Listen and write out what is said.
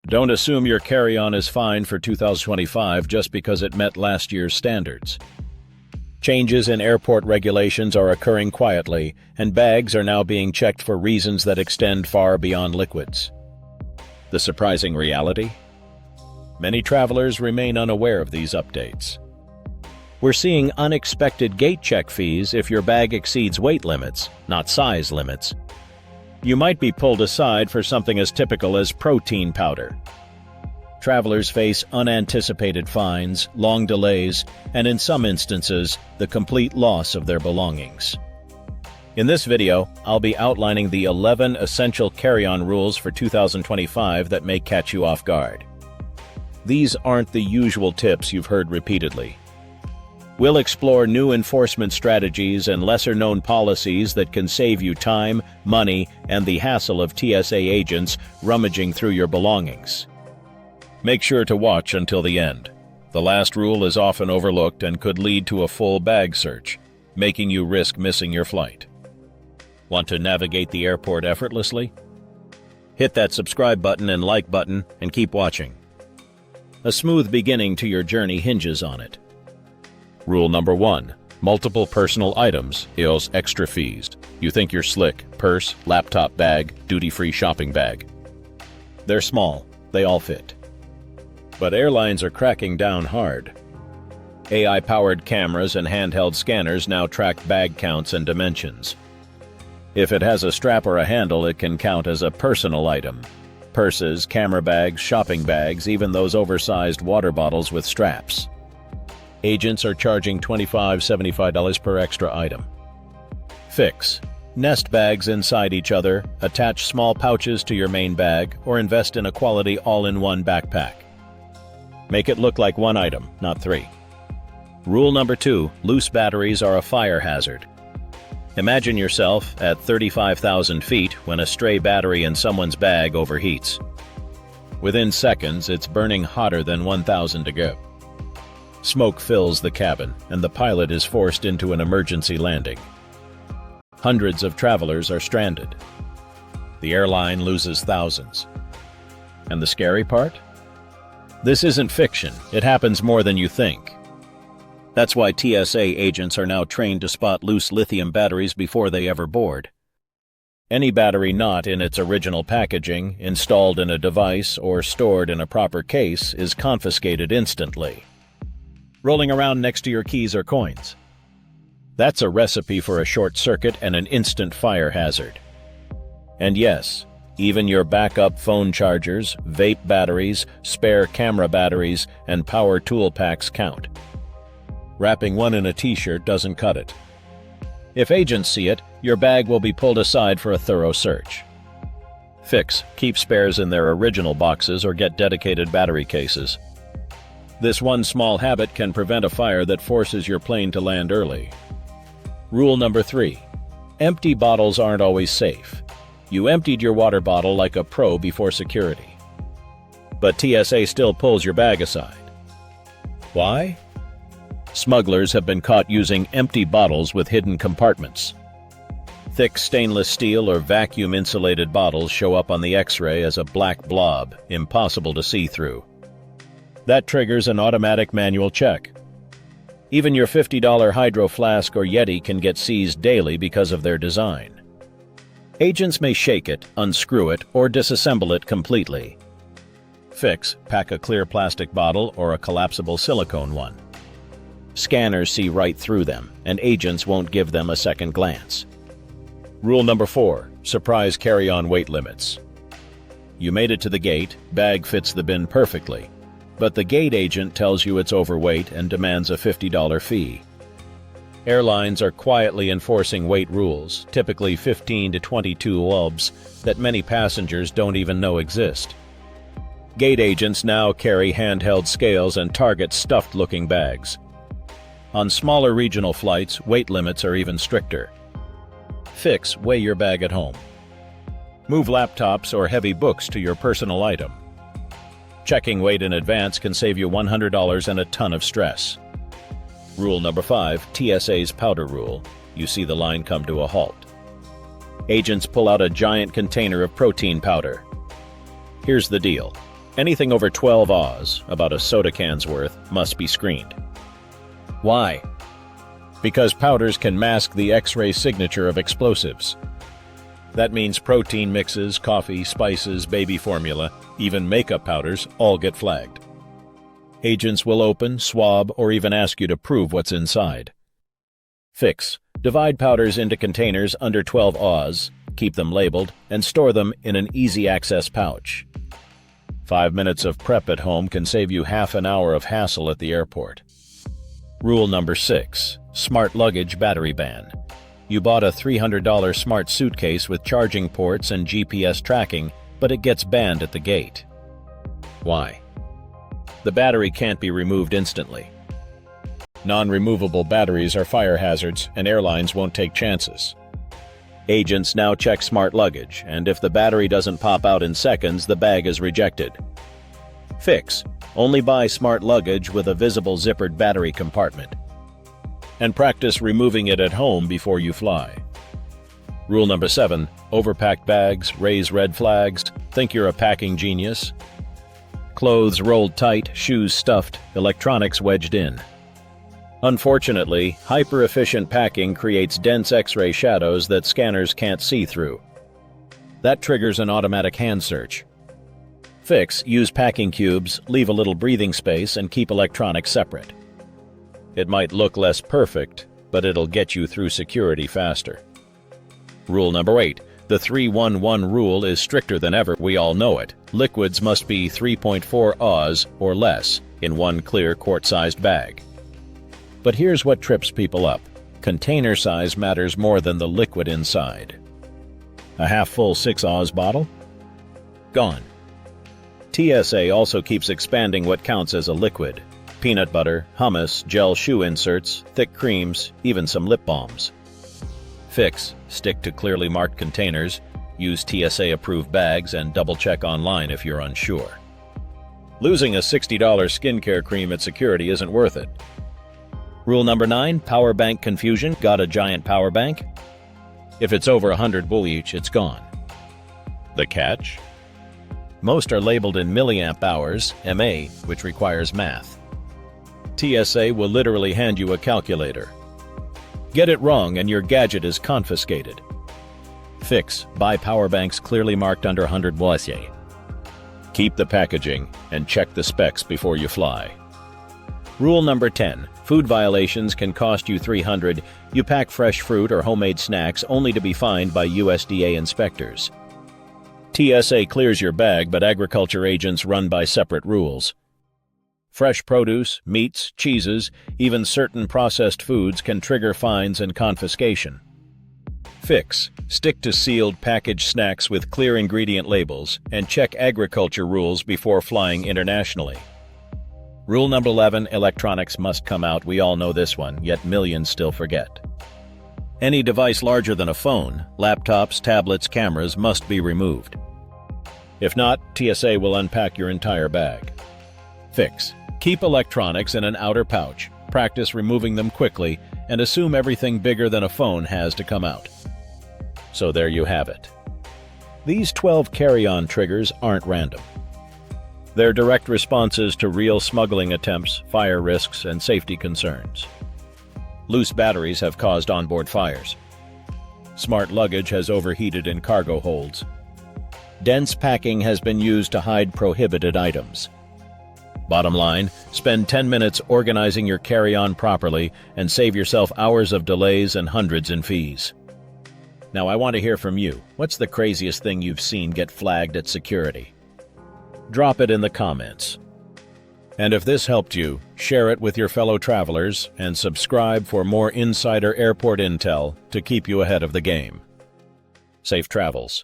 Don't assume your carry-on is fine for 2025 just because it met last year's standards. Changes in airport regulations are occurring quietly, and bags are now being checked for reasons that extend far beyond liquids. The surprising reality? Many travelers remain unaware of these updates. We're seeing unexpected gate check fees if your bag exceeds weight limits, not size limits. You might be pulled aside for something as typical as protein powder. Travelers face unanticipated fines, long delays, and in some instances, the complete loss of their belongings. In this video, I'll be outlining the 11 essential carry-on rules for 2025 that may catch you off guard. These aren't the usual tips you've heard repeatedly. We'll explore new enforcement strategies and lesser-known policies that can save you time, money, and the hassle of TSA agents rummaging through your belongings. Make sure to watch until the end. The last rule is often overlooked and could lead to a full bag search, making you risk missing your flight. Want to navigate the airport effortlessly? Hit that subscribe button and like button and keep watching. A smooth beginning to your journey hinges on it. Rule number 1. Multiple personal items equals extra fees. You think you're slick. Purse, laptop bag, duty-free shopping bag. They're small. They all fit. But airlines are cracking down hard. AI-powered cameras and handheld scanners now track bag counts and dimensions. If it has a strap or a handle, it can count as a personal item. Purses, camera bags, shopping bags, even those oversized water bottles with straps. Agents are charging $25–75 per extra item. Fix. Nest bags inside each other, attach small pouches to your main bag, or invest in a quality all-in-one backpack. Make it look like one item, not 3. Rule number 2. Loose batteries are a fire hazard. Imagine yourself at 35,000 feet when a stray battery in someone's bag overheats. Within seconds, it's burning hotter than 1,000 to go. Smoke fills the cabin, and the pilot is forced into an emergency landing. Hundreds of travelers are stranded. The airline loses thousands. And the scary part? This isn't fiction. It happens more than you think. That's why TSA agents are now trained to spot loose lithium batteries before they ever board. Any battery not in its original packaging, installed in a device, or stored in a proper case is confiscated instantly. Rolling around next to your keys or coins. That's a recipe for a short circuit and an instant fire hazard. And yes, even your backup phone chargers, vape batteries, spare camera batteries, and power tool packs count. Wrapping one in a t-shirt doesn't cut it. If agents see it, your bag will be pulled aside for a thorough search. Fix. Keep spares in their original boxes or get dedicated battery cases. This one small habit can prevent a fire that forces your plane to land early. Rule number 3. Empty bottles aren't always safe. You emptied your water bottle like a pro before security. But TSA still pulls your bag aside. Why? Smugglers have been caught using empty bottles with hidden compartments. Thick stainless steel or vacuum-insulated bottles show up on the X-ray as a black blob, impossible to see through. That triggers an automatic manual check. Even your $50 Hydro Flask or Yeti can get seized daily because of their design. Agents may shake it, unscrew it, or disassemble it completely. Fix. Pack a clear plastic bottle or a collapsible silicone one. Scanners see right through them, and agents won't give them a second glance. Rule number 4. Surprise carry-on weight limits. You made it to the gate, bag fits the bin perfectly, but the gate agent tells you it's overweight and demands a $50 fee. Airlines are quietly enforcing weight rules, typically 15 to 22 lbs, that many passengers don't even know exist. Gate agents now carry handheld scales and target stuffed-looking bags. On smaller regional flights, weight limits are even stricter. Fix. Weigh your bag at home. Move laptops or heavy books to your personal item. Checking weight in advance can save you $100 and a ton of stress. Rule number 5, TSA's powder rule. You see the line come to a halt. Agents pull out a giant container of protein powder. Here's the deal. Anything over 12 Oz, about a soda can's worth, must be screened. Why? Because powders can mask the X-ray signature of explosives. That means protein mixes, coffee, spices, baby formula, even makeup powders all get flagged. Agents will open, swab, or even ask you to prove what's inside. Fix. Divide powders into containers under 12 Oz, keep them labeled, and store them in an easy-access pouch. 5 minutes of prep at home can save you half an hour of hassle at the airport. Rule number 6. Smart luggage battery ban. You bought a $300 smart suitcase with charging ports and GPS tracking, but it gets banned at the gate. Why? The battery can't be removed instantly. Non-removable batteries are fire hazards, and airlines won't take chances. Agents now check smart luggage, and if the battery doesn't pop out in seconds, the bag is rejected. Fix. Only buy smart luggage with a visible zippered battery compartment. And practice removing it at home before you fly. Rule number 7. Overpacked bags raise red flags. Think you're a packing genius? Clothes rolled tight, shoes stuffed, electronics wedged in. Unfortunately, hyper-efficient packing creates dense X-ray shadows that scanners can't see through. That triggers an automatic hand search. Fix. Use packing cubes, leave a little breathing space, and keep electronics separate. It might look less perfect, but it'll get you through security faster. Rule number 8. The 3-1-1 rule is stricter than ever. We all know it. Liquids must be 3.4 Oz or less in one clear quart-sized bag. But here's what trips people up. Container size matters more than the liquid inside. A half-full 6 Oz bottle? Gone. TSA also keeps expanding what counts as a liquid. Peanut butter, hummus, gel shoe inserts, thick creams, even some lip balms. Fix. Stick to clearly marked containers, use TSA-approved bags, and double-check online if you're unsure. Losing a $60 skincare cream at security isn't worth it. Rule number 9. Power bank confusion. Got a giant power bank? If it's over 100 bull each, it's gone. The catch? Most are labeled in milliamp hours, MA, which requires math. TSA will literally hand you a calculator. Get it wrong and your gadget is confiscated. Fix. Buy power banks clearly marked under 100 watts. Keep the packaging and check the specs before you fly. Rule number 10. Food violations can cost you $300. You pack fresh fruit or homemade snacks only to be fined by USDA inspectors. TSA clears your bag, but agriculture agents run by separate rules. Fresh produce, meats, cheeses, even certain processed foods can trigger fines and confiscation. Fix. Stick to sealed packaged snacks with clear ingredient labels and check agriculture rules before flying internationally. Rule number 11. Electronics must come out. We all know this one, yet millions still forget. Any device larger than a phone, laptops, tablets, cameras must be removed. If not, TSA will unpack your entire bag. Fix. Keep electronics in an outer pouch, practice removing them quickly, and assume everything bigger than a phone has to come out. So there you have it. These 12 carry-on triggers aren't random. They're direct responses to real smuggling attempts, fire risks, and safety concerns. Loose batteries have caused onboard fires. Smart luggage has overheated in cargo holds. Dense packing has been used to hide prohibited items. Bottom line, spend 10 minutes organizing your carry-on properly and save yourself hours of delays and hundreds in fees. Now I want to hear from you. What's the craziest thing you've seen get flagged at security? Drop it in the comments. And if this helped you, share it with your fellow travelers and subscribe for more insider airport intel to keep you ahead of the game. Safe travels.